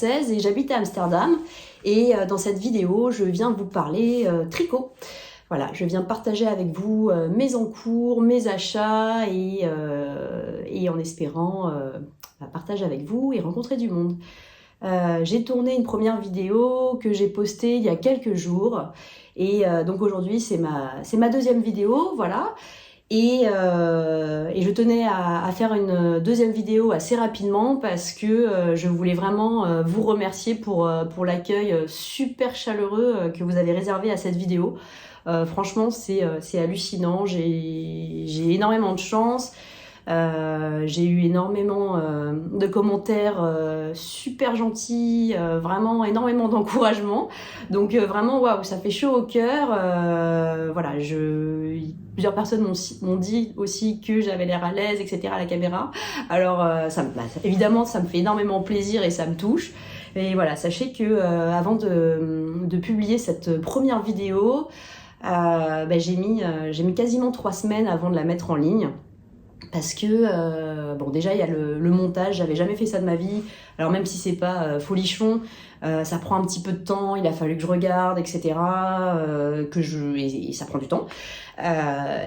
française et j'habite à Amsterdam. Et dans cette vidéo, je viens vous parler tricot. Voilà, je viens partager avec vous mes encours, mes achats et en espérant partager avec vous et rencontrer du monde. J'ai tourné une première vidéo que j'ai postée il y a quelques jours et donc aujourd'hui c'est ma deuxième vidéo, voilà. Et je tenais à faire une deuxième vidéo assez rapidement parce que je voulais vraiment vous remercier pour l'accueil super chaleureux que vous avez réservé à cette vidéo. Franchement, c'est hallucinant. J'ai énormément de chance. J'ai eu énormément de commentaires super gentils, vraiment énormément d'encouragement. Donc vraiment, waouh, ça fait chaud au cœur. Voilà, plusieurs personnes m'ont dit aussi que j'avais l'air à l'aise, etc. à la caméra. Alors évidemment, ça me fait énormément plaisir et ça me touche. Et voilà, sachez que avant de publier cette première vidéo, j'ai mis quasiment 3 semaines avant de la mettre en ligne. Parce que, bon, déjà, il y a le montage, j'avais jamais fait ça de ma vie. Alors, même si c'est pas folichon, ça prend un petit peu de temps, il a fallu que je regarde, etc. Et ça prend du temps.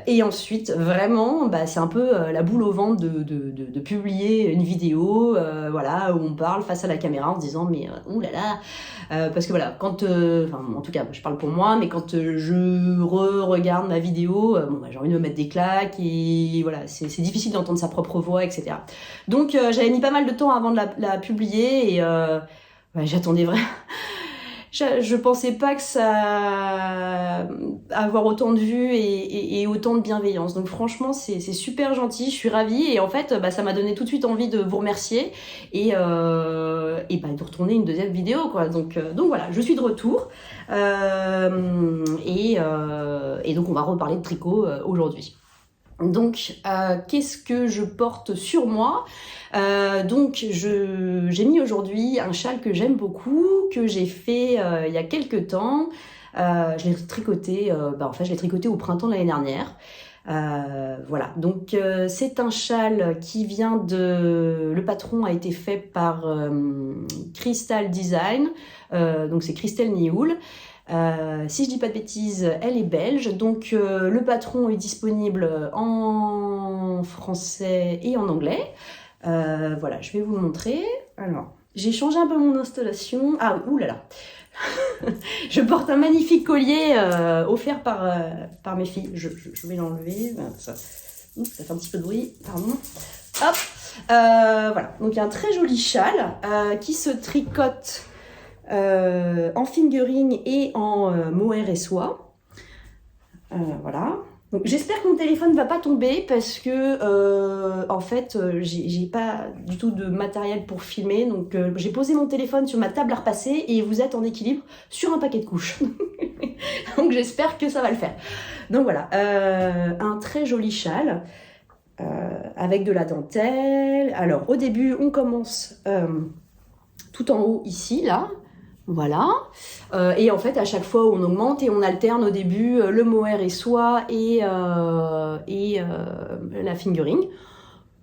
Et ensuite, vraiment, c'est un peu la boule au ventre de publier une vidéo, voilà, où on parle face à la caméra en se disant, mais oulala, parce que voilà, quand, en tout cas, je parle pour moi, mais quand je regarde ma vidéo, j'ai envie de me mettre des claques et voilà, c'est difficile d'entendre sa propre voix, etc. Donc, j'avais mis pas mal de temps avant de la publier et j'attendais vraiment. Je pensais pas que ça avoir autant de vues et autant de bienveillance. Donc franchement, c'est super gentil, je suis ravie. Et en fait, ça m'a donné tout de suite envie de vous remercier et de retourner une deuxième vidéo, quoi. Donc voilà, je suis de retour. Et donc on va reparler de tricot aujourd'hui. Donc, qu'est-ce que je porte sur moi ? Donc, j'ai mis aujourd'hui un châle que j'aime beaucoup, que j'ai fait il y a quelques temps. Je l'ai tricoté, je l'ai tricoté au printemps de l'année dernière. Voilà, donc c'est un châle qui vient le patron a été fait par Crystal Design, donc c'est Christelle Nioul. Si je dis pas de bêtises, elle est belge, donc le patron est disponible en français et en anglais. Voilà, je vais vous le montrer. Alors, j'ai changé un peu mon installation. Ah, oulala. Je porte un magnifique collier offert par mes filles. Je vais l'enlever. Ça fait un petit peu de bruit, pardon. Hop, voilà. Donc, il y a un très joli châle qui se tricote en fingering et en mohair et soie. Voilà. Donc, j'espère que mon téléphone ne va pas tomber parce que en fait j'ai pas du tout de matériel pour filmer, donc j'ai posé mon téléphone sur ma table à repasser et vous êtes en équilibre sur un paquet de couches. Donc j'espère que ça va le faire. Donc voilà, un très joli châle avec de la dentelle. Alors au début on commence tout en haut ici là. Voilà, et en fait à chaque fois on augmente et on alterne au début le mohair et soie et la fingering.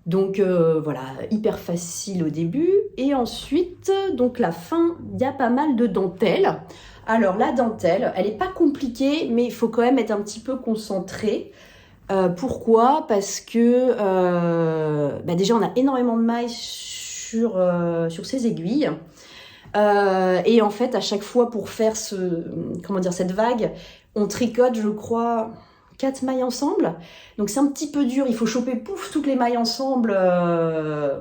Donc voilà, hyper facile au début. Et ensuite, donc la fin, il y a pas mal de dentelle. Alors la dentelle, elle n'est pas compliquée, mais il faut quand même être un petit peu concentré. Pourquoi ? Parce que déjà on a énormément de mailles sur ces aiguilles. Et en fait, à chaque fois pour faire cette vague, on tricote, je crois, 4 mailles ensemble. Donc c'est un petit peu dur, il faut choper toutes les mailles ensemble.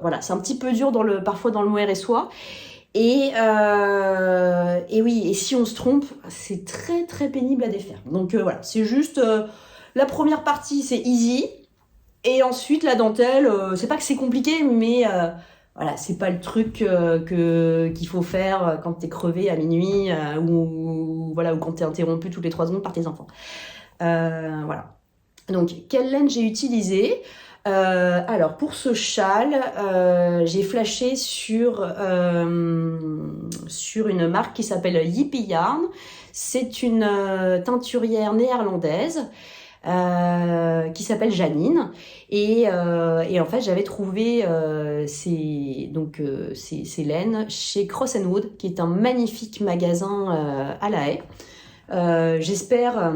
Voilà, c'est un petit peu dur parfois dans le mohair et soie. Et oui, et si on se trompe, c'est très très pénible à défaire. Donc voilà, c'est juste la première partie, c'est easy. Et ensuite, la dentelle, c'est pas que c'est compliqué, mais voilà, c'est pas le truc qu'il faut faire quand t'es crevé à minuit ou quand t'es interrompu toutes les 3 secondes par tes enfants. Voilà. Donc, quelle laine j'ai utilisée ? Alors, pour ce châle, j'ai flashé sur une marque qui s'appelle Yippie Yarn. C'est une teinturière néerlandaise. qui s'appelle Janine. Et en fait, j'avais trouvé ces laines chez Cross & Wood, qui est un magnifique magasin à La Haye. J'espère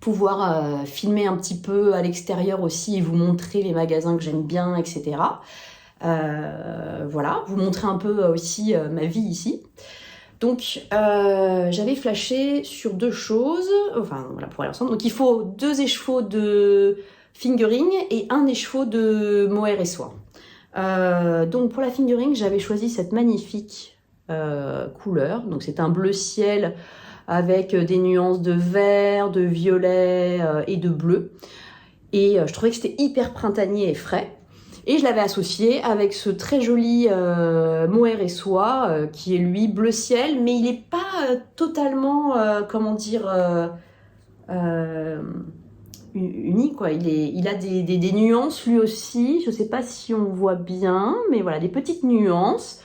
pouvoir filmer un petit peu à l'extérieur aussi et vous montrer les magasins que j'aime bien, etc. Voilà, vous montrer un peu aussi ma vie ici. Donc, j'avais flashé sur 2 choses, enfin voilà, pour aller ensemble. Donc, il faut 2 échevaux de fingering et 1 écheveau de mohair et soie. Donc, pour la fingering, j'avais choisi cette magnifique couleur. Donc, c'est un bleu ciel avec des nuances de vert, de violet et de bleu. Et je trouvais que c'était hyper printanier et frais. Et je l'avais associé avec ce très joli mohair et soie qui est lui bleu ciel, mais il n'est pas totalement, comment dire, uni, quoi. Il a des nuances lui aussi. Je ne sais pas si on voit bien, mais voilà, des petites nuances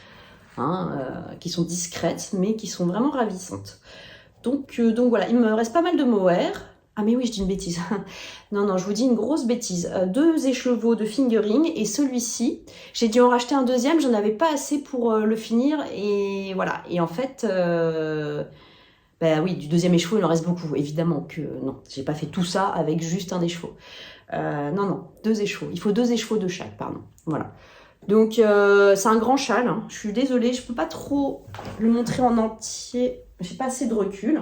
qui sont discrètes, mais qui sont vraiment ravissantes. Donc voilà, il me reste pas mal de mohair. Ah mais oui, je dis une bêtise. Non, je vous dis une grosse bêtise. 2 écheveaux de fingering et celui-ci, j'ai dû en racheter un deuxième, j'en avais pas assez pour le finir et voilà. Et en fait, oui, du deuxième écheveau, il en reste beaucoup. Évidemment que non, j'ai pas fait tout ça avec juste un écheveau. Non, 2 échevaux. Il faut 2 échevaux de chaque, pardon. Voilà. Donc c'est un grand châle. Hein. Je suis désolée, je peux pas trop le montrer en entier. J'ai pas assez de recul.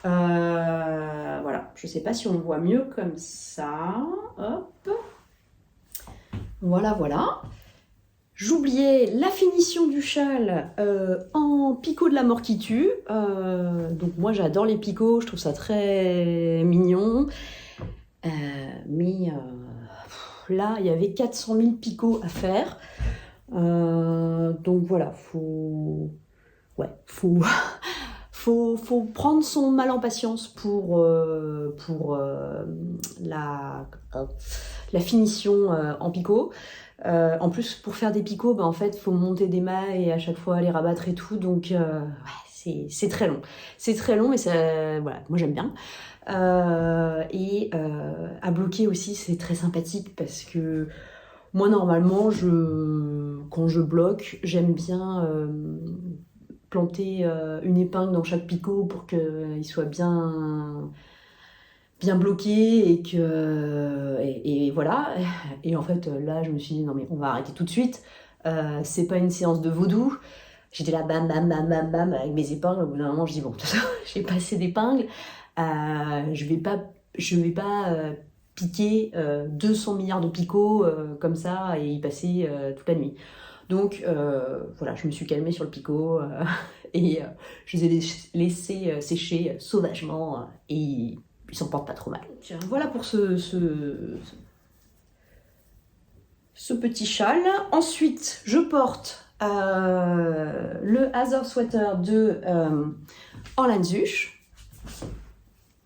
Voilà, je sais pas si on le voit mieux comme ça. Hop. Voilà. J'oubliais la finition du châle en picot de la mort qui tue. Donc moi j'adore les picots, je trouve ça très mignon. Mais là il y avait 400 000 picots à faire. Donc voilà, faut prendre son mal en patience pour la finition en picot. En plus, pour faire des picots, en fait, faut monter des mailles et à chaque fois les rabattre et tout. Donc, c'est très long. C'est très long, mais voilà, moi j'aime bien. À bloquer aussi, c'est très sympathique parce que moi, normalement, quand je bloque, j'aime bien planter une épingle dans chaque picot pour qu'il soit bien bloqué et voilà. Et en fait, là, je me suis dit, non mais on va arrêter tout de suite. C'est pas une séance de vaudou. J'étais là, bam, avec mes épingles. Au bout d'un moment, je dis, bon, j'ai pas assez d'épingles. Je vais pas piquer 200 milliards de picots comme ça et y passer toute la nuit. Donc voilà, je me suis calmée sur le picot et je les ai laissés sécher sauvagement et ils s'en portent pas trop mal. Donc, voilà pour ce petit châle. Ensuite, je porte le Hazard Sweater de Orlan Zuch.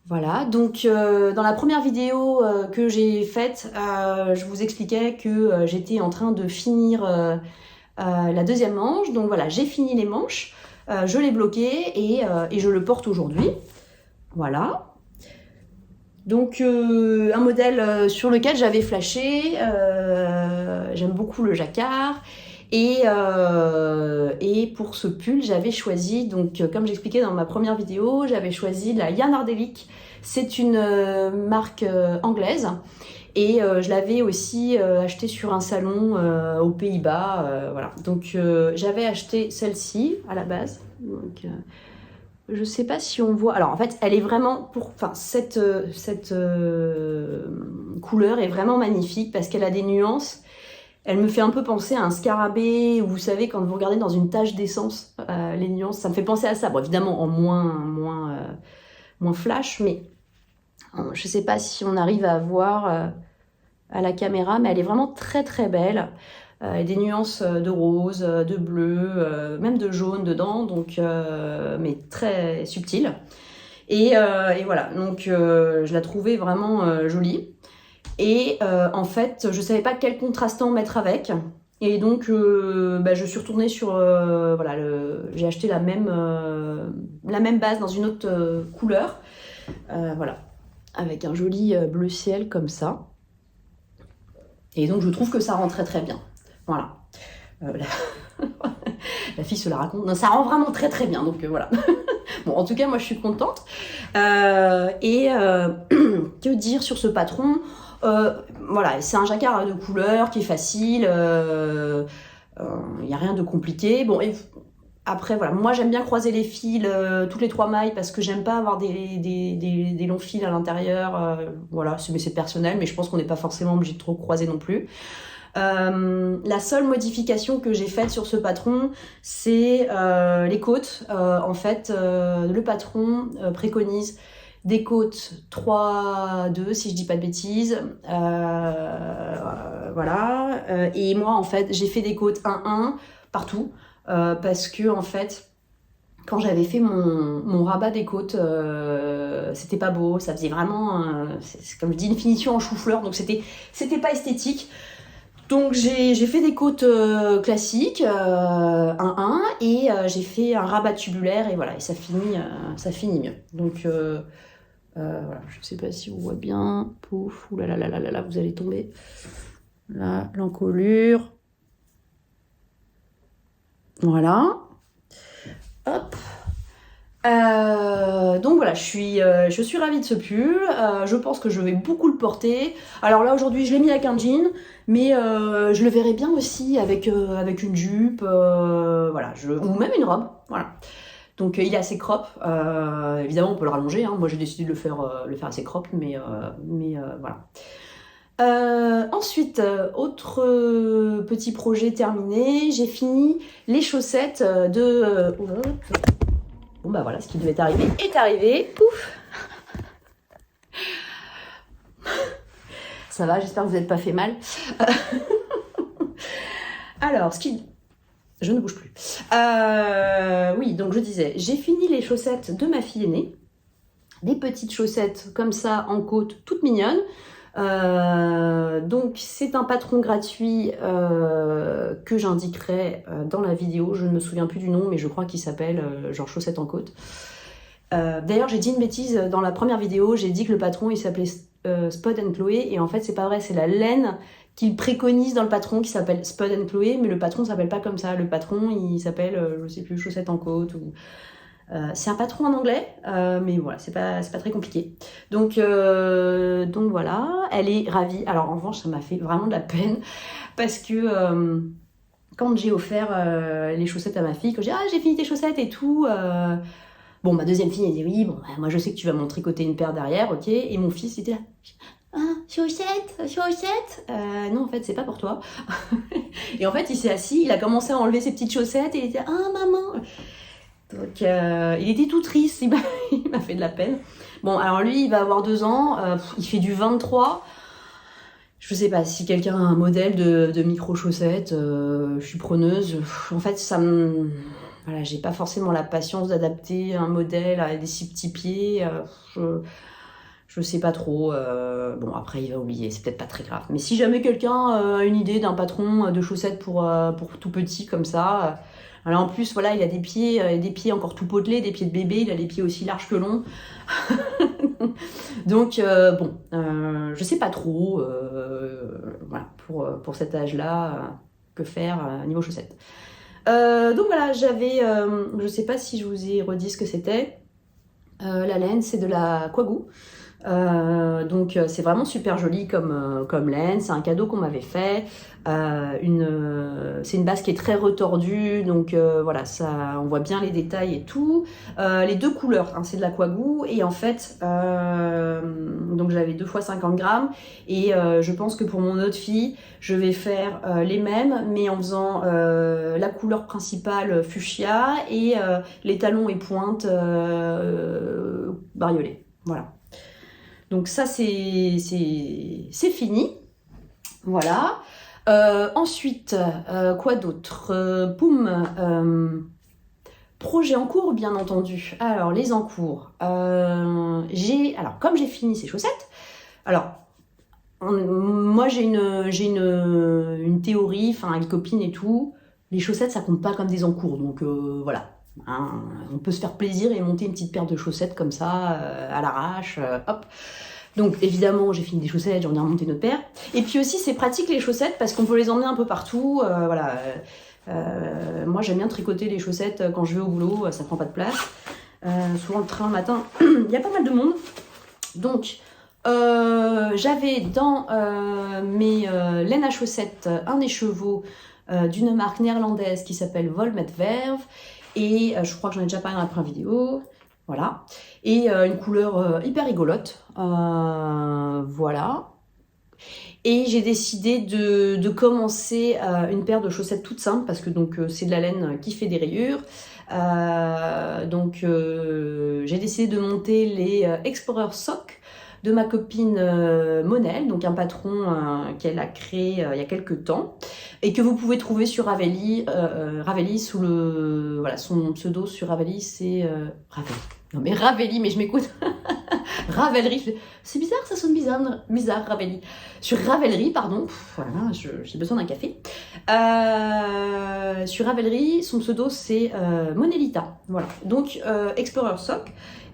Voilà, donc dans la première vidéo que j'ai faite, je vous expliquais que j'étais en train de finir la deuxième manche. Donc voilà, j'ai fini les manches, je l'ai bloqué et je le porte aujourd'hui. Voilà. Donc un modèle sur lequel j'avais flashé, j'aime beaucoup le jacquard. Et pour ce pull, j'avais choisi, donc comme j'expliquais dans ma première vidéo, j'avais choisi la Jan Ardelic. C'est une marque anglaise et je l'avais aussi acheté sur un salon aux Pays-Bas. Voilà. Donc j'avais acheté celle-ci à la base. Donc, je sais pas si on voit. Alors en fait, elle est vraiment cette couleur est vraiment magnifique parce qu'elle a des nuances. Elle me fait un peu penser à un scarabée, où vous savez, quand vous regardez dans une tache d'essence, les nuances, ça me fait penser à ça. Bon, évidemment, en moins flash, mais je ne sais pas si on arrive à voir à la caméra, mais elle est vraiment très très belle. Des nuances de rose, de bleu, même de jaune dedans, donc, mais très subtiles. Et voilà, donc je la trouvais vraiment jolie. Et en fait, je savais pas quel contrastant mettre avec. Et donc, je suis retournée sur... voilà, j'ai acheté la même base dans une autre couleur. Voilà. avec un joli bleu ciel comme ça. Et donc je trouve que ça rend très très bien. Voilà. La fille se la raconte. Non, ça rend vraiment très très bien. Donc voilà. Bon, en tout cas, moi je suis contente. Que dire sur ce patron? Voilà, c'est un jacquard de couleur qui est facile. Il n'y a rien de compliqué. Bon, et après, voilà, moi j'aime bien croiser les fils toutes les 3 mailles parce que j'aime pas avoir des longs fils à l'intérieur. Voilà, mais c'est personnel, mais je pense qu'on n'est pas forcément obligé de trop croiser non plus. La seule modification que j'ai faite sur ce patron, c'est les côtes. En fait, le patron préconise des côtes 3-2, si je dis pas de bêtises. Voilà. Et moi, en fait, j'ai fait des côtes 1-1 partout. Parce que en fait, quand j'avais fait mon rabat des côtes, c'était pas beau, ça faisait vraiment, c'est comme je dis, une finition en chou-fleur, donc c'était pas esthétique. Donc j'ai fait des côtes classiques, 1-1, et j'ai fait un rabat tubulaire, et voilà, et ça finit mieux. Donc voilà, je sais pas si on voit bien, pouf, oulala, vous allez tomber. Là, l'encolure. Voilà. Hop. Donc voilà, je suis ravie de ce pull. Je pense que je vais beaucoup le porter. Alors là aujourd'hui je l'ai mis avec un jean, mais je le verrai bien aussi avec une jupe, voilà, ou même une robe. Voilà. Donc il est assez crop. Évidemment on peut le rallonger. Hein. Moi j'ai décidé de le faire assez crop, mais voilà. Ensuite, autre petit projet terminé, j'ai fini les chaussettes de... Bon bah voilà, ce qui devait arriver est arrivé. Pouf. Ça va, j'espère que vous n'êtes pas fait mal. Alors, je ne bouge plus. Oui, donc je disais, j'ai fini les chaussettes de ma fille aînée. Des petites chaussettes comme ça en côte, toutes mignonnes. Donc c'est un patron gratuit que j'indiquerai dans la vidéo. Je ne me souviens plus du nom, mais je crois qu'il s'appelle genre chaussettes en côte. D'ailleurs j'ai dit une bêtise dans la première vidéo, j'ai dit que le patron il s'appelait Spud & Chloé, et en fait c'est pas vrai, c'est la laine qu'il préconise dans le patron qui s'appelle Spud & Chloé, mais le patron s'appelle pas comme ça. Le patron il s'appelle je sais plus, chaussettes en côte ou... c'est un patron en anglais, mais voilà, c'est pas très compliqué. Donc voilà, elle est ravie. Alors en revanche, ça m'a fait vraiment de la peine parce que quand j'ai offert les chaussettes à ma fille, quand j'ai fini tes chaussettes et tout, bon, ma deuxième fille elle dit oui, bon, bah, moi je sais que tu vas m'en tricoter une paire derrière, ok. Et mon fils était là, chaussettes. Non, en fait, c'est pas pour toi. Et en fait, il s'est assis, il a commencé à enlever ses petites chaussettes et il était maman. Donc il était tout triste, il m'a fait de la peine. Bon, alors lui, il va avoir 2 ans, il fait du 23. Je sais pas, si quelqu'un a un modèle de micro-chaussettes, je suis preneuse. En fait, voilà, j'ai pas forcément la patience d'adapter un modèle à des si petits pieds. Je sais pas trop. Bon, après, il va oublier, c'est peut-être pas très grave. Mais si jamais quelqu'un a une idée d'un patron de chaussettes pour tout petit comme ça... Alors en plus, voilà, il a des pieds encore tout potelés, des pieds de bébé, il a les pieds aussi larges que longs. Donc, bon, je sais pas trop, voilà, pour cet âge-là, que faire niveau chaussettes. Donc voilà, je sais pas si je vous ai redit ce que c'était. La laine, c'est de la Quagoo. Donc c'est vraiment super joli comme laine, c'est un cadeau qu'on m'avait fait. C'est une base qui est très retordue, donc voilà, ça, on voit bien les détails et tout. Les 2 couleurs, hein, c'est de la Quagoo, et en fait, donc j'avais 2 fois 50 grammes, et je pense que pour mon autre fille, je vais faire les mêmes, mais en faisant la couleur principale fuchsia et les talons et pointes bariolés. Voilà. Donc ça, c'est fini. Voilà. Ensuite, quoi d'autre? Boum. Projet en cours, bien entendu. Alors, les en cours. Alors, comme j'ai fini ces chaussettes, alors, moi, j'ai une théorie, enfin, une copine et tout. Les chaussettes, ça compte pas comme des encours. Donc, voilà. On peut se faire plaisir et monter une petite paire de chaussettes comme ça, à l'arrache, hop. Donc évidemment j'ai fini des chaussettes, j'en ai remonté une autre paire. Et puis aussi c'est pratique les chaussettes parce qu'on peut les emmener un peu partout. Voilà. Moi j'aime bien tricoter les chaussettes quand je vais au boulot, ça prend pas de place. Souvent le train le matin, il y a pas mal de monde. Donc j'avais dans mes laines à chaussettes un écheveau d'une marque néerlandaise qui s'appelle Volmetverve. Et je crois que j'en ai déjà parlé dans la première vidéo. Voilà. Et une couleur hyper rigolote. Voilà. Et j'ai décidé de commencer une paire de chaussettes toutes simples parce que donc c'est de la laine qui fait des rayures. Donc j'ai décidé de monter les Explorer Sock de ma copine Monel, donc un patron qu'elle a créé il y a quelques temps et que vous pouvez trouver sur Ravelli. Ravelli sous le voilà, son pseudo sur Ravelli c'est Ravelli. Non mais Ravelli, mais je m'écoute. Ravelry, c'est bizarre, ça sonne bizarre Ravelli. Sur Ravelry, pardon, voilà, j'ai besoin d'un café. Sur Ravelry, son pseudo c'est Monelita, voilà. Donc Explorer Sock,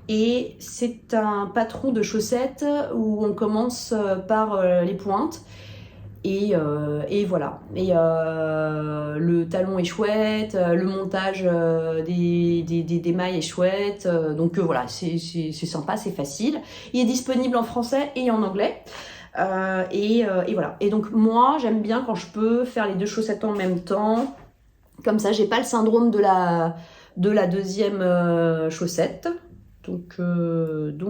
et c'est un patron de chaussettes où on commence par les pointes. Et voilà. Et le talon est chouette, le montage des mailles est chouette. Donc voilà, c'est sympa, c'est facile. Il est disponible en français et en anglais. Et voilà. Et donc moi, j'aime bien quand je peux faire les deux chaussettes en même temps. Comme ça, j'ai pas le syndrome de la deuxième chaussette. Donc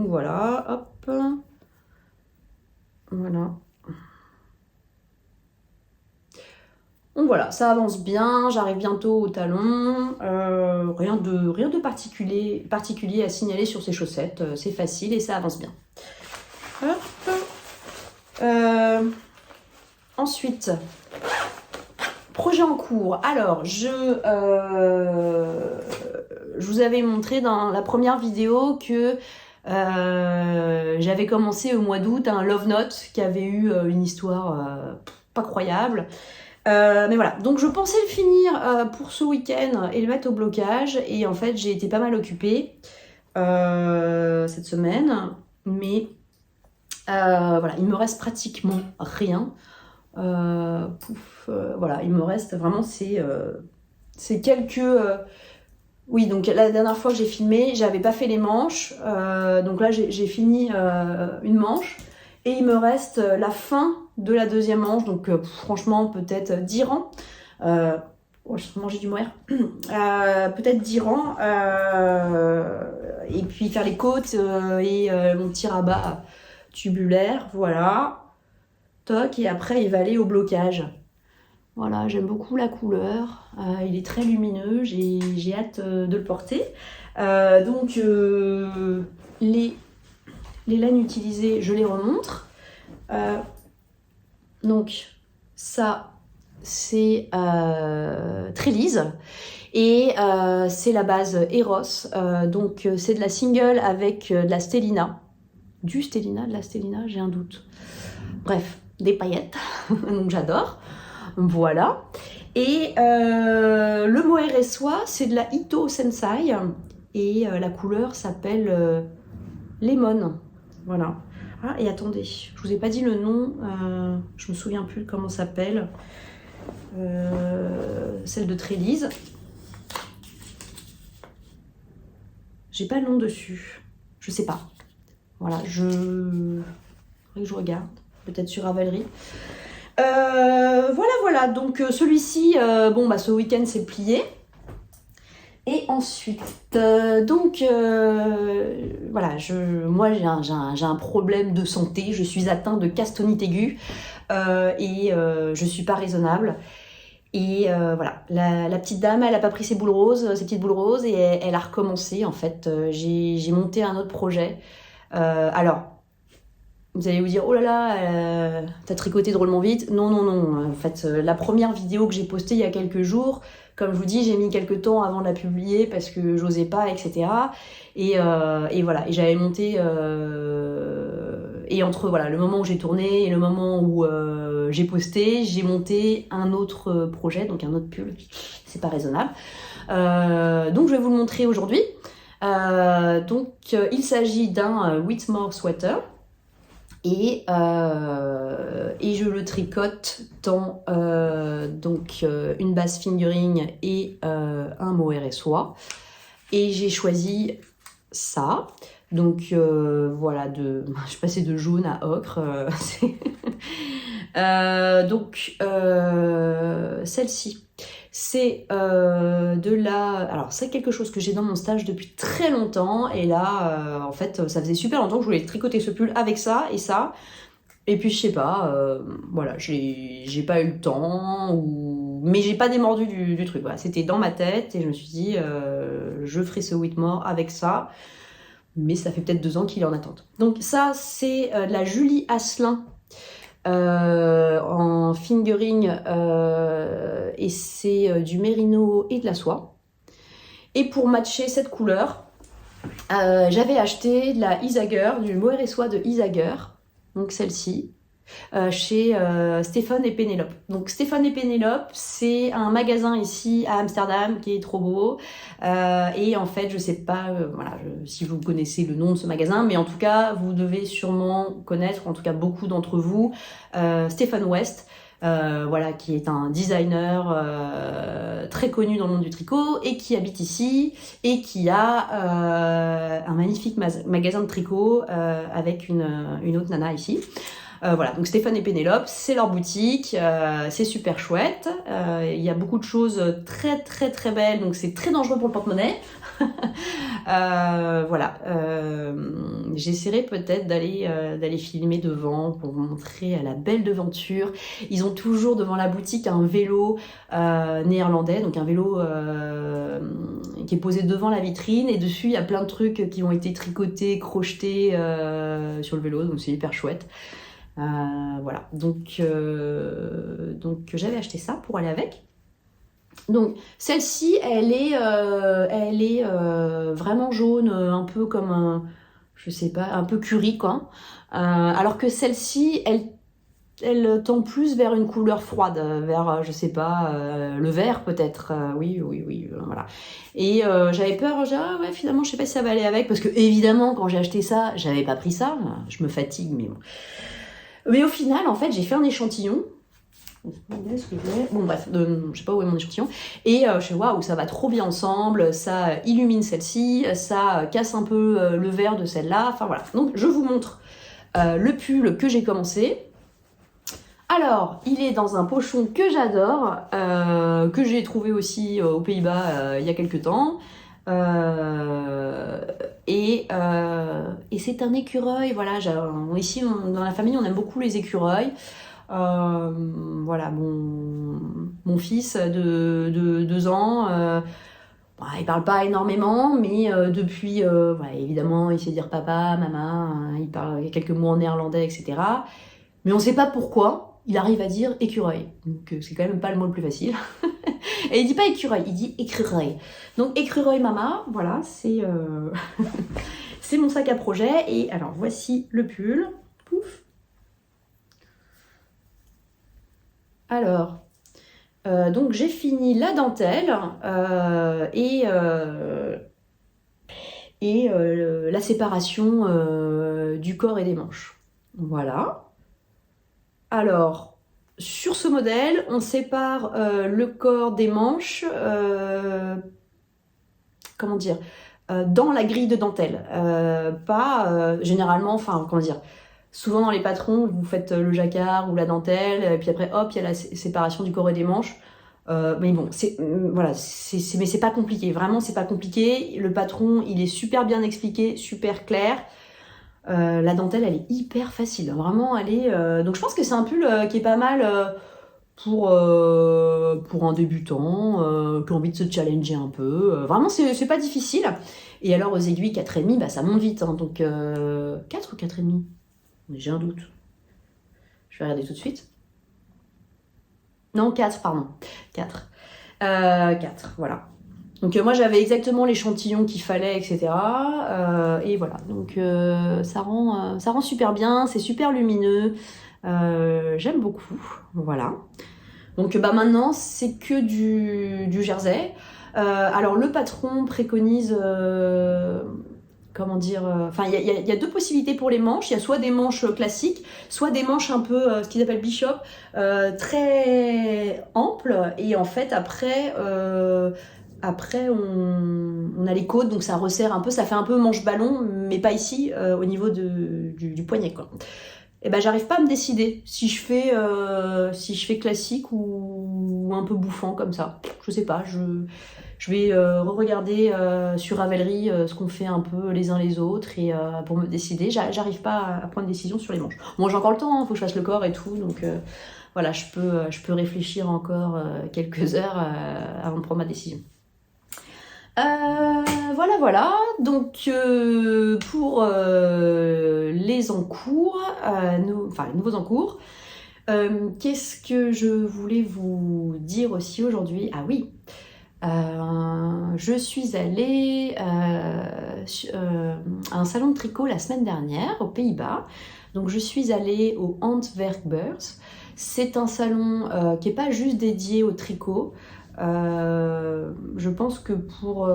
voilà, hop. Voilà. Donc voilà, ça avance bien, j'arrive bientôt au talon, rien de particulier à signaler sur ces chaussettes, c'est facile et ça avance bien. Ensuite, projet en cours. Alors, je vous avais montré dans la première vidéo que j'avais commencé au mois d'août un Love Note qui avait eu une histoire pas croyable. Mais voilà, donc je pensais le finir pour ce week-end et le mettre au blocage. Et en fait, j'ai été pas mal occupée cette semaine. Mais voilà, il me reste pratiquement rien. Voilà, il me reste vraiment ces quelques... Oui, donc la dernière fois que j'ai filmé, j'avais pas fait les manches. Donc là, j'ai fini une manche. Et il me reste la fin de la deuxième manche, donc franchement peut-être 10 rangs. Oh, je mangeais du mohair. Peut-être 10 rangs. Et puis faire les côtes et mon petit rabat tubulaire, voilà. Toc, et après il va aller au blocage. Voilà, j'aime beaucoup la couleur. Il est très lumineux, j'ai hâte de le porter. Donc les laines utilisées, je les remontre. Donc ça c'est Trélise et c'est la base Eros. Donc c'est de la single avec de la Stellina. De la Stellina, j'ai un doute. Bref, des paillettes, donc j'adore. Voilà. Et le mohair et soie, c'est de la Ito Sensai et la couleur s'appelle Lemon. Voilà. Ah, et attendez, je vous ai pas dit le nom, je me souviens plus comment ça s'appelle. Celle de Trélise. J'ai pas le nom dessus, je sais pas. Voilà, faudrait que je regarde, peut-être sur Ravelry. Voilà, donc celui-ci, bon bah ce week-end c'est plié. Et ensuite, voilà, moi j'ai un problème de santé, je suis atteinte de castonite aiguë et je suis pas raisonnable. Et voilà, la petite dame, elle a pas pris ses petites boules roses, et elle a recommencé en fait. J'ai monté un autre projet. Alors, vous allez vous dire, oh là là, t'as tricoté drôlement vite. Non. En fait, la première vidéo que j'ai postée il y a quelques jours, comme je vous dis, j'ai mis quelques temps avant de la publier parce que j'osais pas, etc. Et voilà, et j'avais monté... et entre voilà, le moment où j'ai tourné et le moment où j'ai posté, j'ai monté un autre projet, donc un autre pull. C'est pas raisonnable. Donc je vais vous le montrer aujourd'hui. Il s'agit d'un Whitmore sweater. Et je le tricote dans une base fingering et un mohair et soie. Et j'ai choisi ça. Donc voilà, je suis passée de jaune à ocre. Celle-ci, c'est alors c'est quelque chose que j'ai dans mon stage depuis très longtemps. Et là, en fait, ça faisait super longtemps que je voulais tricoter ce pull avec ça et ça. Et puis je sais pas, voilà, j'ai pas eu le temps, mais j'ai pas démordu du truc. Voilà. C'était dans ma tête et je me suis dit, je ferai ce Whitmore avec ça. Mais ça fait peut-être 2 ans qu'il est en attente. Donc ça, c'est de la Julie Asselin en fingering et c'est du mérino et de la soie. Et pour matcher cette couleur, j'avais acheté de la Isager, du mohair et soie de Isager, donc celle-ci, chez Stéphane et Pénélope. Donc Stéphane et Pénélope, c'est un magasin ici à Amsterdam qui est trop beau. Et en fait, je sais pas si vous connaissez le nom de ce magasin, mais en tout cas, vous devez sûrement connaître, en tout cas beaucoup d'entre vous, Stéphane West. Qui est un designer très connu dans le monde du tricot et qui habite ici et qui a un magnifique magasin de tricot avec une autre nana ici. Donc Stéphane et Pénélope, c'est leur boutique, c'est super chouette. Il y a beaucoup de choses très très très belles, donc c'est très dangereux pour le porte-monnaie. J'essaierai peut-être d'aller filmer devant pour vous montrer la belle devanture. Ils ont toujours devant la boutique un vélo néerlandais, donc un vélo qui est posé devant la vitrine et dessus il y a plein de trucs qui ont été tricotés, crochetés sur le vélo, donc c'est hyper chouette. Donc j'avais acheté ça pour aller avec. Donc celle-ci, elle est vraiment jaune, un peu comme je sais pas, un peu curry quoi. Alors que celle-ci, elle tend plus vers une couleur froide, vers je sais pas, le vert peut-être. Oui, voilà. Et j'avais peur, finalement je sais pas si ça va aller avec, parce que évidemment quand j'ai acheté ça, j'avais pas pris ça. Je me fatigue, mais bon. Mais au final, en fait, j'ai fait un échantillon. Bon bref, je sais pas où est mon échantillon. Et je sais, waouh, ça va trop bien ensemble, ça illumine celle-ci, ça casse un peu le vert de celle-là. Enfin voilà. Donc je vous montre le pull que j'ai commencé. Alors, il est dans un pochon que j'adore, que j'ai trouvé aussi aux Pays-Bas il y a quelques temps. Et c'est un écureuil, voilà. Ici, dans la famille, on aime beaucoup les écureuils. Mon fils de 2 ans, il parle pas énormément, mais depuis, évidemment, il sait dire papa, maman, il parle quelques mots en néerlandais, etc. Mais on sait pas pourquoi. Il arrive à dire écureuil, donc c'est quand même pas le mot le plus facile. Et il dit pas écureuil, il dit écureuil. Donc écureuil mama, voilà, c'est c'est mon sac à projet. Et alors voici le pull. Pouf. Alors, donc j'ai fini la dentelle et la séparation du corps et des manches. Voilà. Alors, sur ce modèle, on sépare le corps des manches, dans la grille de dentelle. Généralement, souvent dans les patrons, vous faites le jacquard ou la dentelle, et puis après, hop, il y a la séparation du corps et des manches. Mais bon, mais c'est pas compliqué. Vraiment, c'est pas compliqué. Le patron, il est super bien expliqué, super clair. La dentelle, elle est hyper facile. Vraiment, elle est. Donc, je pense que c'est un pull qui est pas mal pour un débutant qui a envie de se challenger un peu. Vraiment, c'est pas difficile. Et alors, aux aiguilles 4,5, ça monte vite. Hein, donc, 4 ou 4,5 ? J'ai un doute. Je vais regarder tout de suite. Non, 4, pardon. 4. 4, voilà. Donc moi j'avais exactement l'échantillon qu'il fallait, etc. Et voilà, donc ça rend super bien, c'est super lumineux, j'aime beaucoup, voilà. Donc maintenant c'est que du jersey. Alors le patron préconise comment dire, enfin il y a deux possibilités pour les manches. Il y a soit des manches classiques, soit des manches un peu ce qu'ils appellent bishop, très amples, et en fait après on a les côtes, donc ça resserre un peu, ça fait un peu manche ballon, mais pas ici, au niveau du poignet, quoi. Et ben j'arrive pas à me décider si je fais classique ou un peu bouffant comme ça. Je sais pas, je vais re-regarder sur Ravelry ce qu'on fait un peu les uns les autres, et pour me décider. J'arrive pas à prendre décision sur les manches. Bon, j'ai encore le temps, faut que je fasse le corps et tout, donc voilà, je peux réfléchir encore quelques heures avant de prendre ma décision. Voilà. Donc pour les encours, les nouveaux encours, qu'est-ce que je voulais vous dire aussi aujourd'hui? Ah oui, je suis allée à un salon de tricot la semaine dernière aux Pays-Bas. Donc je suis allée au Handwerkbeurs. C'est un salon qui n'est pas juste dédié au tricot. Je pense que pour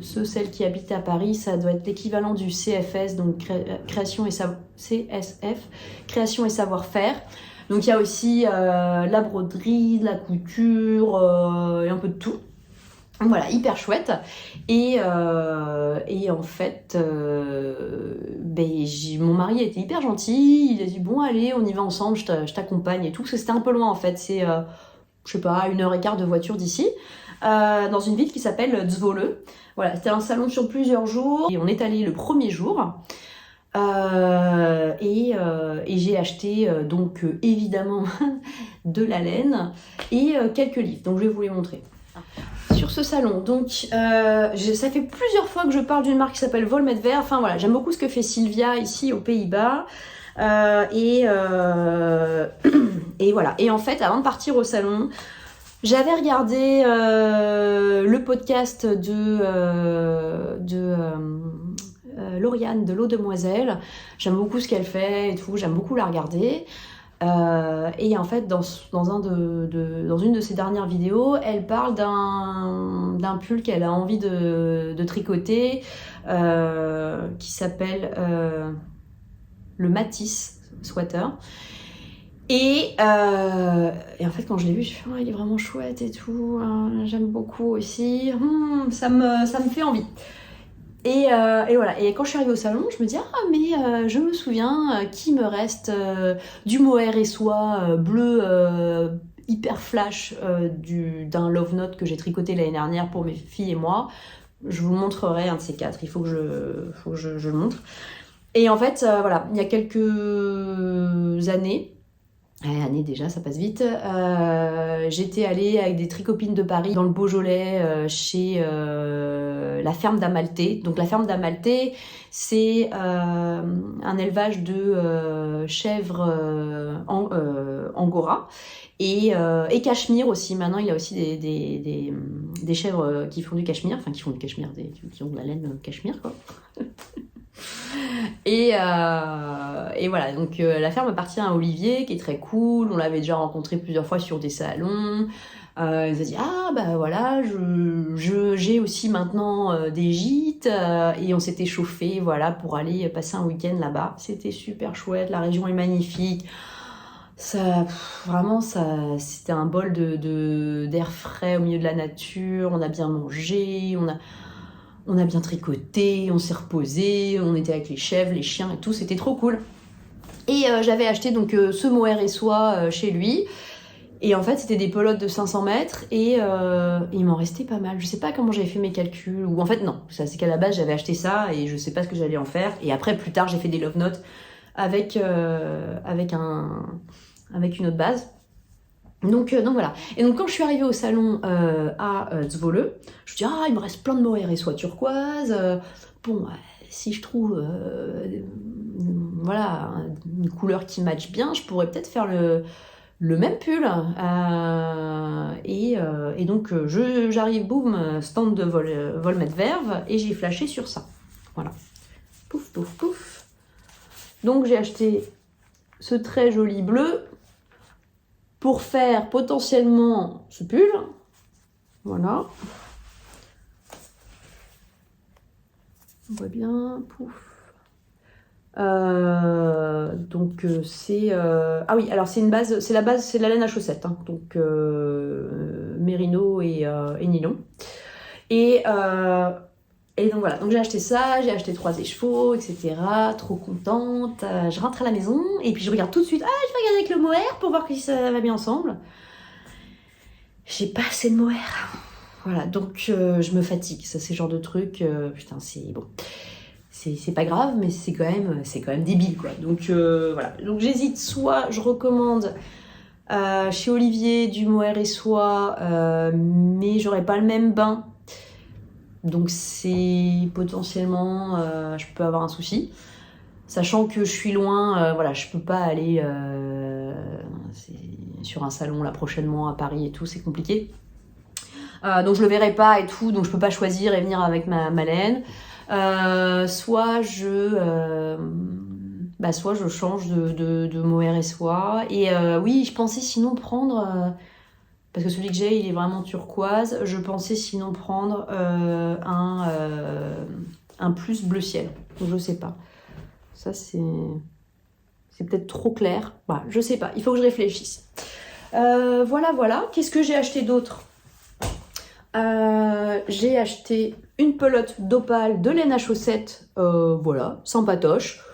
celles qui habitent à Paris, ça doit être l'équivalent du CFS, donc CSF, création et savoir-faire. Donc il y a aussi la broderie, de la couture et un peu de tout. Voilà, hyper chouette. Et en fait, mon mari était hyper gentil. Il a dit bon allez, on y va ensemble, je t'accompagne et tout. Parce que c'était un peu loin en fait. C'est je sais pas, 1h15 de voiture d'ici, dans une ville qui s'appelle Zwolle. Voilà, c'était un salon sur plusieurs jours, et on est allé le premier jour. Et j'ai acheté donc évidemment de la laine et quelques livres, donc je vais vous les montrer. Sur ce salon, donc ça fait plusieurs fois que je parle d'une marque qui s'appelle Volmetver. Enfin voilà, j'aime beaucoup ce que fait Sylvia ici aux Pays-Bas. Et voilà. Et en fait, avant de partir au salon, j'avais regardé le podcast de Lauriane de l'Eau Demoiselle. J'aime beaucoup ce qu'elle fait et tout, j'aime beaucoup la regarder. Et en fait, dans une de ses dernières vidéos, elle parle d'un pull qu'elle a envie de tricoter, qui s'appelle le Matisse Sweater. Et en fait, quand je l'ai vu, je me suis dit, oh, il est vraiment chouette et tout, j'aime beaucoup aussi, ça me fait envie. Et voilà. Et quand je suis arrivée au salon, je me dis, mais je me souviens qu'il me reste du mohair et soie bleu hyper flash d'un Love Note que j'ai tricoté l'année dernière pour mes filles et moi. Je vous montrerai un de ces quatre, il faut que je le montre. Et en fait, voilà, il y a quelques années déjà, ça passe vite. J'étais allée avec des tricopines de Paris dans le Beaujolais chez la ferme d'Amalté. Donc la ferme d'Amalté, c'est un élevage de chèvres angora et cachemire aussi. Maintenant, il y a aussi des chèvres qui font du cachemire, enfin qui font du cachemire, qui ont de la laine cachemire, quoi. Et voilà, donc la ferme appartient à Olivier, qui est très cool. On l'avait déjà rencontré plusieurs fois sur des salons. Il nous a dit voilà, j'ai aussi maintenant des gîtes, et on s'était chauffé, voilà, pour aller passer un week-end là-bas. C'était super chouette, la région est magnifique. Vraiment, c'était un bol d'air frais au milieu de la nature. On a bien mangé, on a bien tricoté, on s'est reposé, on était avec les chèvres, les chiens et tout, c'était trop cool. Et j'avais acheté donc ce mohair et soie chez lui. Et en fait, c'était des pelotes de 500 mètres et il m'en restait pas mal. Je sais pas comment j'avais fait mes calculs, ou en fait non, c'est qu'à la base j'avais acheté ça et je sais pas ce que j'allais en faire. Et après, plus tard, j'ai fait des love notes avec une autre base. Donc voilà. Et donc quand je suis arrivée au salon à Zwolle, je me dis il me reste plein de mohair et soie turquoise. Si je trouve voilà une couleur qui matche bien, je pourrais peut-être faire le même pull. Et donc j'arrive, boum, stand de Volmetverve, et j'ai flashé sur ça. Voilà. Pouf, pouf, pouf. Donc j'ai acheté ce très joli bleu pour faire potentiellement ce pull. Voilà. On voit bien, pouf. Donc c'est ah oui, alors c'est une base, c'est la base, c'est de la laine à chaussettes, hein, donc mérino et nylon. Et donc voilà, donc j'ai acheté ça, j'ai acheté 3 écheveaux, etc. Trop contente. Je rentre à la maison et puis je regarde tout de suite. Ah, je vais regarder avec le mohair pour voir si ça va bien ensemble. J'ai pas assez de mohair. Voilà, donc je me fatigue. Ça, c'est le genre de truc. Putain, c'est bon. C'est pas grave, mais c'est quand même débile, quoi. Donc voilà. Donc j'hésite, soit je recommande chez Olivier du mohair et soie, mais j'aurai pas le même bain. Donc c'est potentiellement, je peux avoir un souci. Sachant que je suis loin, voilà, je peux pas aller sur un salon là prochainement à Paris et tout, c'est compliqué. Donc je le verrai pas et tout, donc je peux pas choisir et venir avec ma laine. Soit je change de mohair et soie. Et oui, je pensais sinon prendre, parce que celui que j'ai, il est vraiment turquoise, je pensais sinon prendre un plus bleu ciel. Donc je sais pas. Ça, c'est peut-être trop clair. Voilà, je sais pas, il faut que je réfléchisse. Voilà. Qu'est-ce que j'ai acheté d'autre ? J'ai acheté une pelote d'opale de laine à chaussettes, voilà, sans patoche.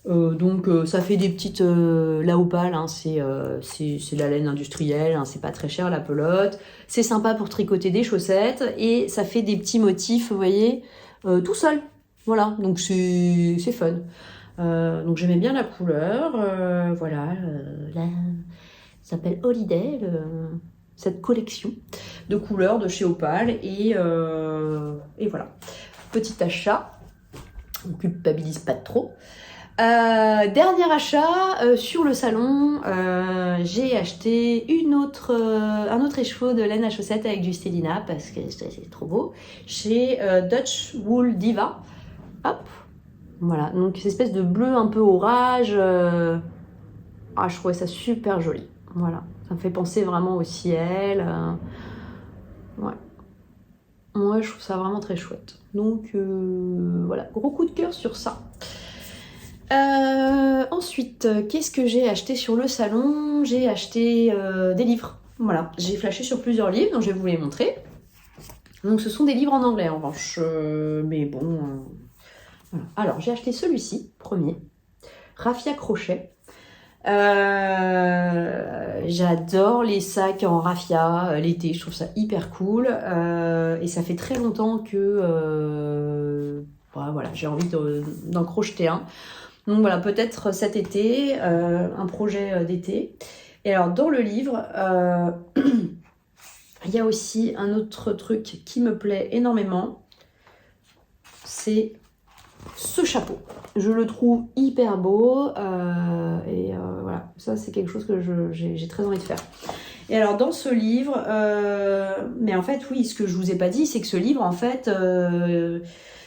Donc ça fait des petites... la opale, hein, c'est la laine industrielle, hein, c'est pas très cher la pelote. C'est sympa pour tricoter des chaussettes et ça fait des petits motifs, vous voyez, tout seul. Voilà, donc c'est fun. Donc j'aimais bien la couleur, voilà, ça s'appelle Holiday, cette collection de couleurs de chez Opal, et voilà, petit achat, on culpabilise pas trop. Dernier achat sur le salon, j'ai acheté un autre écheveau de laine à chaussettes avec du Stellina parce que c'est trop beau, chez Dutch Wool Diva. Hop. Voilà, donc cette espèce de bleu un peu orage. Je trouvais ça super joli. Voilà, ça me fait penser vraiment au ciel. Ouais. Moi, je trouve ça vraiment très chouette. Donc voilà, gros coup de cœur sur ça. Ensuite, qu'est-ce que j'ai acheté sur le salon ? J'ai acheté des livres. Voilà, j'ai flashé sur plusieurs livres, donc je vais vous les montrer. Donc ce sont des livres en anglais en revanche, mais bon... Voilà. Alors, j'ai acheté celui-ci, premier, Raffia Crochet. J'adore les sacs en raffia l'été, je trouve ça hyper cool. Et ça fait très longtemps que voilà, j'ai envie d'en crocheter un. Donc voilà, peut-être cet été, un projet d'été. Et alors, dans le livre, il y a aussi un autre truc qui me plaît énormément. C'est ce chapeau. Je le trouve hyper beau et voilà, ça c'est quelque chose que j'ai très envie de faire. Et alors dans ce livre, mais en fait oui, ce que je vous ai pas dit, c'est que ce livre en fait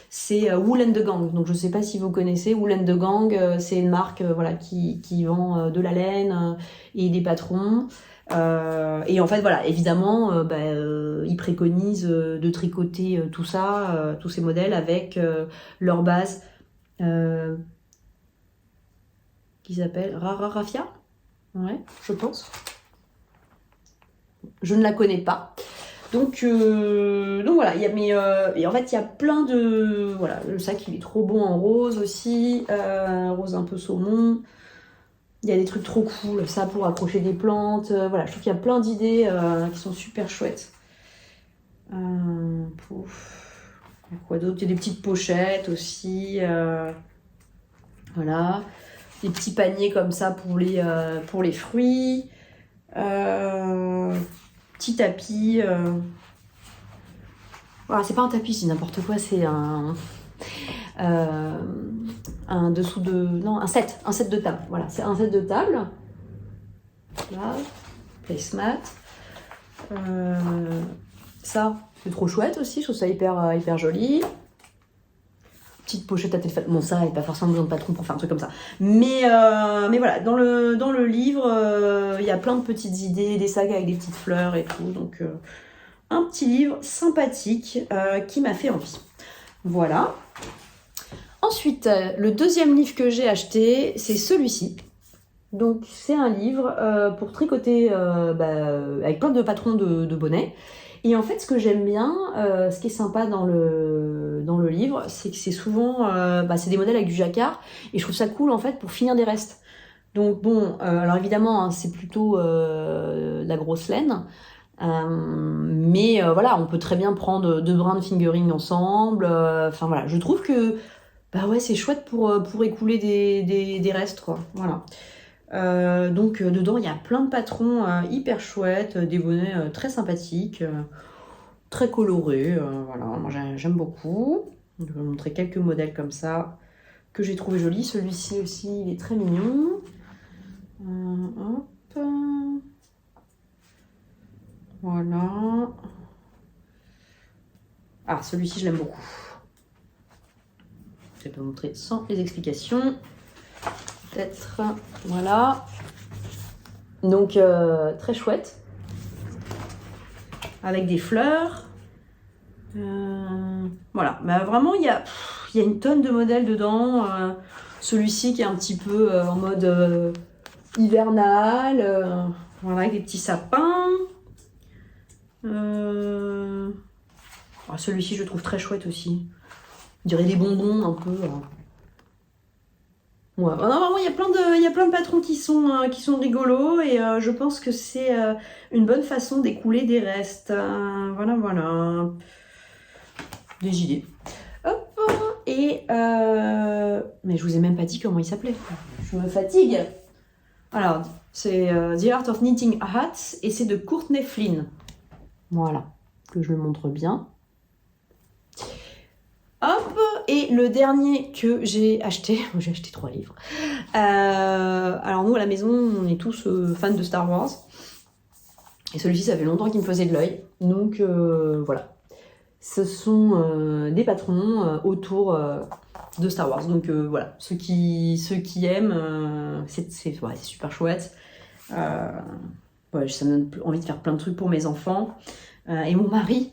c'est Wool and the Gang. Donc je sais pas si vous connaissez Wool and the Gang, c'est une marque voilà qui vend de la laine et des patrons. Et en fait voilà, évidemment ils préconisent de tricoter tout ça, tous ces modèles avec leur base qui s'appelle Rara Raffia, ouais, je pense. Je ne la connais pas. Donc voilà, et en fait il y a plein de... Voilà, le sac il est trop beau en rose aussi, rose un peu saumon. Il y a des trucs trop cool, ça pour accrocher des plantes. Voilà, je trouve qu'il y a plein d'idées qui sont super chouettes. Pouf. Il y a quoi d'autre ? Il y a des petites pochettes aussi. Voilà. Des petits paniers comme ça pour les fruits. Petit tapis. Voilà, c'est pas un tapis, c'est n'importe quoi, c'est un dessous de... Non, un set de table. Voilà, c'est un set de table. Là, placemat. Ça, c'est trop chouette aussi, je trouve ça hyper joli. Petite pochette à téléphone. Bon, ça, il n'y a pas forcément besoin de patron pour faire un truc comme ça. Mais voilà, dans le livre, il y a plein de petites idées, des sacs avec des petites fleurs et tout. Donc, un petit livre sympathique qui m'a fait envie. Voilà. Ensuite, le deuxième livre que j'ai acheté, c'est celui-ci. Donc c'est un livre pour tricoter avec plein de patrons de bonnets. Et en fait, ce que j'aime bien, ce qui est sympa dans le livre, c'est que c'est souvent c'est des modèles avec du jacquard. Et je trouve ça cool en fait pour finir des restes. Donc bon, alors évidemment, hein, c'est plutôt de la grosse laine. Mais voilà, on peut très bien prendre deux brins de fingering ensemble. Enfin voilà, je trouve que bah ouais, c'est chouette pour écouler des restes, quoi. Voilà. Donc dedans il y a plein de patrons hyper chouettes, des bonnets très sympathiques, très colorés, voilà, moi j'aime beaucoup. Je vais vous montrer quelques modèles comme ça que j'ai trouvé jolis. Celui-ci aussi il est très mignon. Hop. Voilà. Ah, celui-ci je l'aime beaucoup. Je vais te montrer sans les explications. Peut-être, voilà. Donc très chouette, avec des fleurs. Voilà, bah, vraiment il y a une tonne de modèles dedans. Celui-ci qui est un petit peu en mode hivernal, voilà, avec des petits sapins. Celui-ci je trouve très chouette aussi. On dirait des bonbons un peu. Ouais. Non, vraiment, il y a plein de patrons qui sont rigolos et je pense que c'est une bonne façon d'écouler des restes. Voilà. Des idées. Hop, et mais je vous ai même pas dit comment il s'appelait. Je me fatigue. Alors, c'est The Art of Knitting Hats et c'est de Courtney Flynn. Voilà, que je le montre bien. Hop, et le dernier que j'ai acheté 3 livres. Alors nous à la maison, on est tous fans de Star Wars. Et celui-ci, ça fait longtemps qu'il me faisait de l'œil. Donc voilà. Ce sont des patrons autour de Star Wars. Donc voilà, ceux qui aiment, c'est super chouette. Ça me donne envie de faire plein de trucs pour mes enfants. Et mon mari,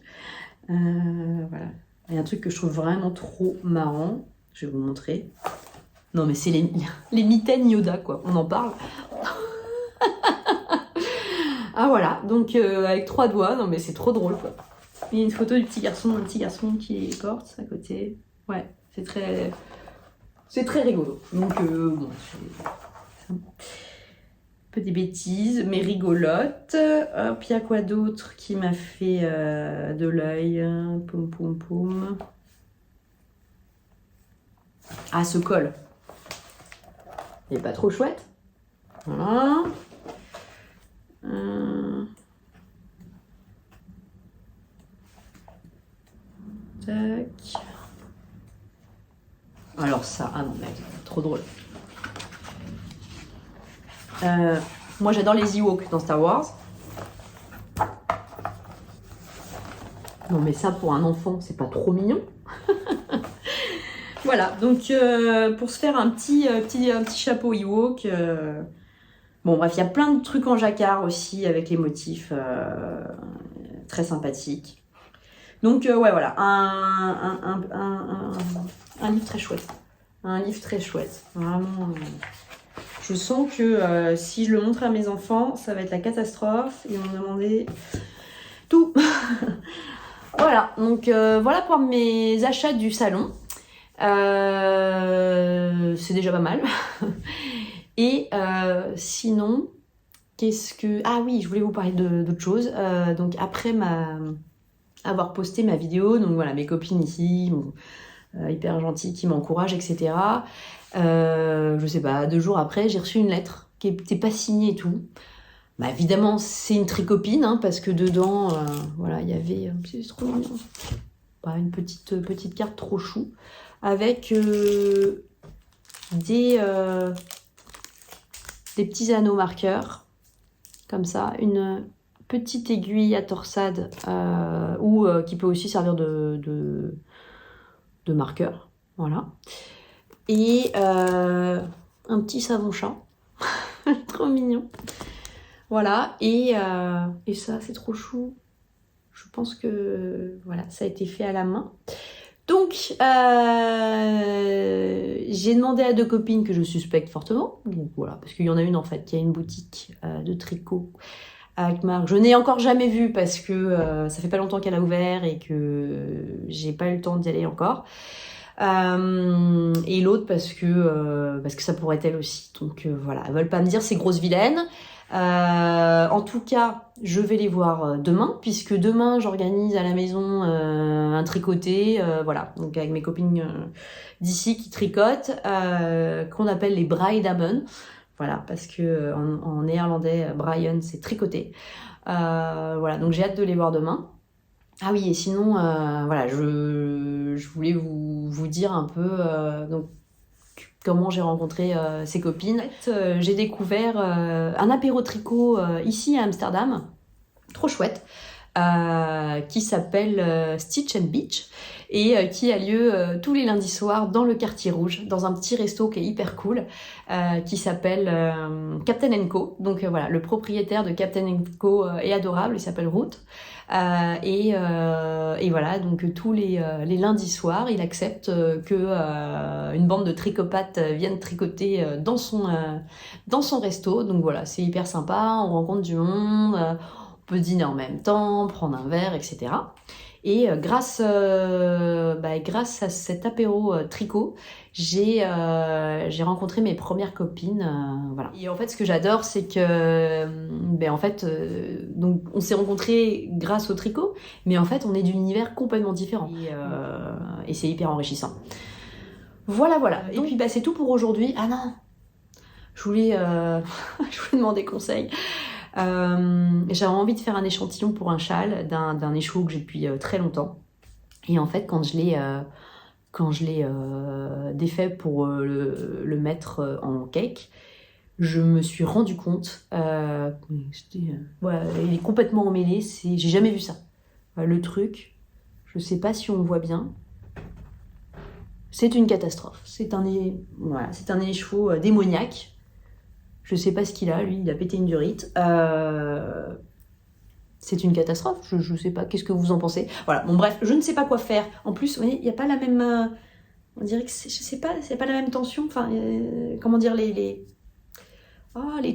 voilà. Il y a un truc que je trouve vraiment trop marrant. Je vais vous montrer. Non, mais c'est les mitaines Yoda, quoi. On en parle. Ah, voilà. Donc, avec 3 doigts. Non, mais c'est trop drôle, quoi. Il y a une photo du petit garçon qui les porte à côté. Ouais, c'est très rigolo. Donc, bon, c'est un peu des bêtises, mais rigolotes. Hop, il y a quoi d'autre qui m'a fait de l'œil? Poum, poum, poum. Ah, ce col. Il est pas trop chouette. Voilà. Tac. Alors ça, ah non, mais trop drôle. Moi j'adore les Ewoks dans Star Wars. Non mais ça pour un enfant, c'est pas trop mignon. Voilà, donc pour se faire un petit chapeau Ewok. Bon bref, il y a plein de trucs en jacquard aussi avec les motifs très sympathiques. Donc ouais voilà, un livre très chouette. Un livre très chouette. Vraiment, je sens que si je le montre à mes enfants, ça va être la catastrophe. Ils vont me demander tout. Voilà, donc voilà pour mes achats du salon. C'est déjà pas mal. Et sinon, qu'est-ce que... Ah oui, je voulais vous parler d'autre chose. Donc après avoir posté ma vidéo, donc voilà, mes copines ici, hyper gentilles, qui m'encouragent, etc. Je sais pas, 2 jours après, j'ai reçu une lettre qui n'était pas signée et tout. Bah évidemment, c'est une tricopine, hein, parce que dedans, voilà, il y avait... c'est trop mignon. Une petite carte trop chou, avec des petits anneaux marqueurs, comme ça, une petite aiguille à torsade, ou qui peut aussi servir de marqueur, voilà. Et un petit savon chat, trop mignon. Voilà, et ça, c'est trop chou. Je pense que voilà, ça a été fait à la main. Donc, j'ai demandé à 2 copines que je suspecte fortement. Donc voilà, parce qu'il y en a une en fait qui a une boutique de tricot avec marque. Je n'ai encore jamais vu parce que ça fait pas longtemps qu'elle a ouvert et que j'ai pas eu le temps d'y aller encore. Et l'autre parce que ça pourrait être elle aussi. Donc voilà, elles veulent pas me dire ces grosses vilaines. En tout cas, je vais les voir demain, puisque demain j'organise à la maison un tricoté, voilà, donc avec mes copines d'ici qui tricotent, qu'on appelle les Breidamen, voilà, parce que en néerlandais, Brian c'est tricoter. Voilà, donc j'ai hâte de les voir demain. Ah oui, et sinon, voilà, je voulais vous dire un peu donc, comment j'ai rencontré ces copines. En fait, j'ai découvert un apéro tricot ici à Amsterdam, trop chouette, qui s'appelle Stitch and Beach et qui a lieu tous les lundis soirs dans le quartier rouge, dans un petit resto qui est hyper cool, qui s'appelle Captain & Co. Donc voilà, le propriétaire de Captain & Co est adorable, il s'appelle Ruth. Et voilà, donc tous les lundis soirs, il accepte que une bande de tricopathes vienne tricoter dans son resto. Donc voilà, c'est hyper sympa, on rencontre du monde, on peut dîner en même temps, prendre un verre, etc. Et grâce à cet apéro tricot, j'ai rencontré mes premières copines, voilà. Et en fait, ce que j'adore, c'est que donc on s'est rencontrés grâce au tricot, mais en fait, on est d'univers complètement différents. Et c'est hyper enrichissant. Voilà. Et puis c'est tout pour aujourd'hui. Ah non, je voulais demander conseil. J'avais envie de faire un échantillon pour un châle d'un écheveau que j'ai depuis très longtemps. Et en fait, quand je l'ai défait pour le mettre en cake, je me suis rendu compte, voilà, il est complètement emmêlé, j'ai jamais vu ça. Le truc, je sais pas si on voit bien, c'est une catastrophe. C'est un écheveau démoniaque. Je sais pas ce qu'il a, lui, il a pété une durite. C'est une catastrophe, je sais pas, qu'est-ce que vous en pensez? Voilà, bon bref, je ne sais pas quoi faire. En plus, vous voyez, il n'y a pas la même... on dirait que, je sais pas, c'est pas la même tension. Enfin, comment dire, les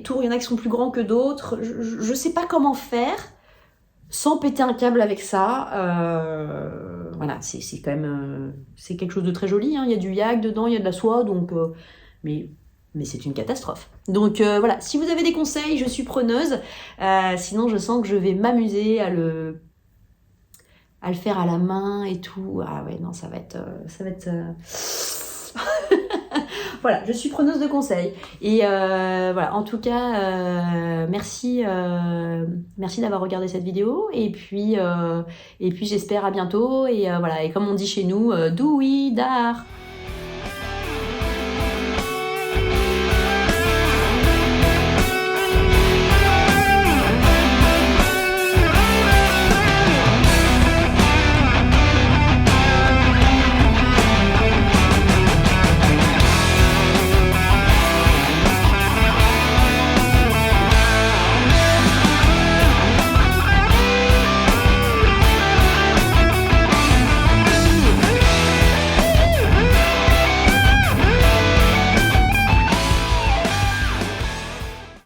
tours, il y en a qui sont plus grands que d'autres. Je sais pas comment faire sans péter un câble avec ça. Voilà, c'est quand même... c'est quelque chose de très joli, hein. Il y a du yak dedans, il y a de la soie, donc... mais c'est une catastrophe. Donc voilà, si vous avez des conseils, je suis preneuse. Sinon, je sens que je vais m'amuser à le faire à la main et tout. Ah ouais, non, ça va être... Voilà, je suis preneuse de conseils. Et voilà, en tout cas, merci d'avoir regardé cette vidéo. Et puis j'espère à bientôt. Et voilà, et comme on dit chez nous, doei dar.